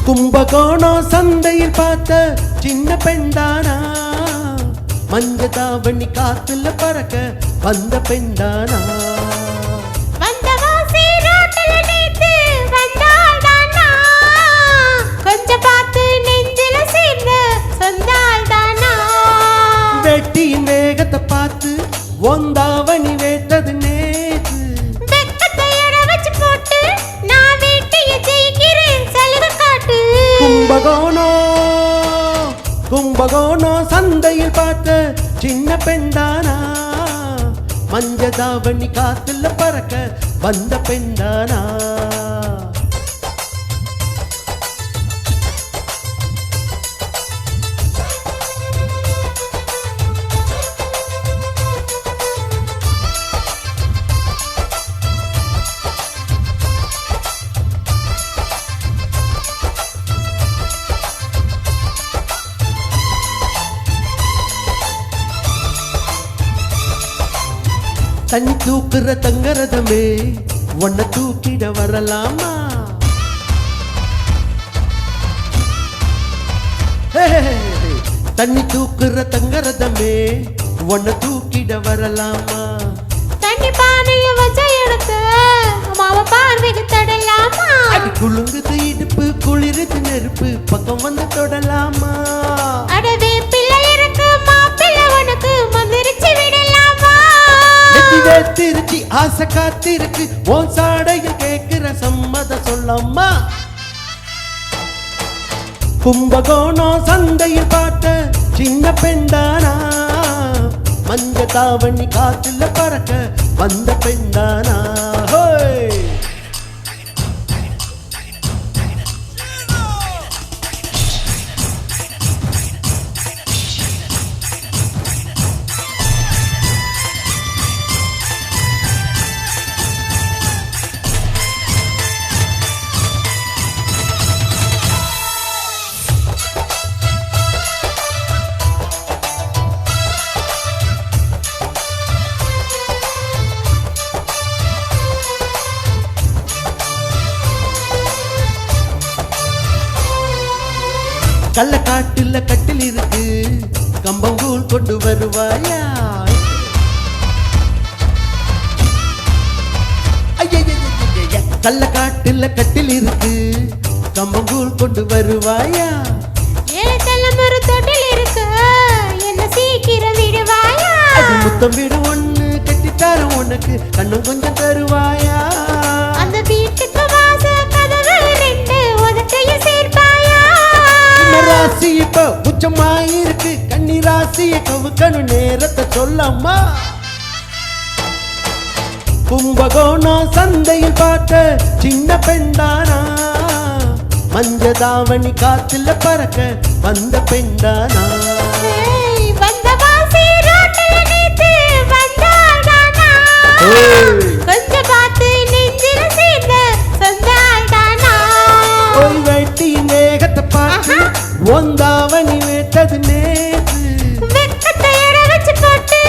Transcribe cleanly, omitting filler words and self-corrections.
கும்பகோணம் சந்தையில் பார்த்த சின்ன பெண்டானா, மஞ்ச தாவணி காத்துல பறக்க வந்த பெண்டானா. வெட்டியின் வேகத்தை பார்த்து ஒந்தாவணி வேட்டது நேத்து. கும்பகோணம் சந்தையில் பார்த்த சின்ன பெண்டானா, மஞ்ச தாவணி காத்துல பறக்க வந்த பெண்டானா. தண்ணி தூக்குற தங்கரதமே உன்னை தூக்கிட வரலாமா? தண்ணி தூக்குற தங்கரதமே உன்னை தூக்கிட வரலாமா? தண்ணி பானைய வச்ச எடுத்த மாமா பார்வைக்கு தடலாமா? அடி குலுங்குது இடுப்பு குளிருது நெருப்பு பக்கம் வந்து தொடலாமா? அடவே பிள்ளை இருக்கு மாப்பிள்ளை உனக்கு மந்திரிச்சு விடலாமா? திருச்சி ஆசை காத்திருக்கு உன் சாடையில் கேட்கிற சம்மத சொல்லம்மா. கும்பகோணம் சந்தையில் பார்த்த சின்ன பெண்டானா, மஞ்ச தாவணி காத்துல பறக்க வந்த பெண்டானா. கள்ளக்காட்டுல கட்டில் இருக்கு கம்பங்கூழ் கொண்டு வருவாயா? கள்ளக்காட்டுல கட்டில் இருக்கு கம்பங்கூழ் கொண்டு வருவாயா? ஏழத்தலைமுறை தொட்டில் இருக்கு என்ன சீக்கிரம் விடுவாயா? முத்தம் வீடு ஒண்ணு கட்டித்தார உனக்கு கண்ணும் கொஞ்சம் தருவாயா? அந்த வீட்டுக்கு வாச கதவு ரெண்டு உதட்டையும் சேர்ப்பாயா? ராசி இப்ப உச்சமாயிருக்கு கன்னி ராசிய கவுக்கணு நேரத்தை சொல்லம்மா. கும்பகோணம் சந்தையில் பார்த்த சின்ன பெண்டானா, மஞ்ச தாவணி காத்துல பறக்க வந்த பெண்டானா. கொஞ்சம் பார்த்து நெஞ்சில சேர்ந்த சொந்தாடானா. ஒரு வெட்டி நேகத்தை பார்த்து ஒந்தாவணி வேட்டது நேத்து. வெக்கத்தை எட வச்சு போட்டு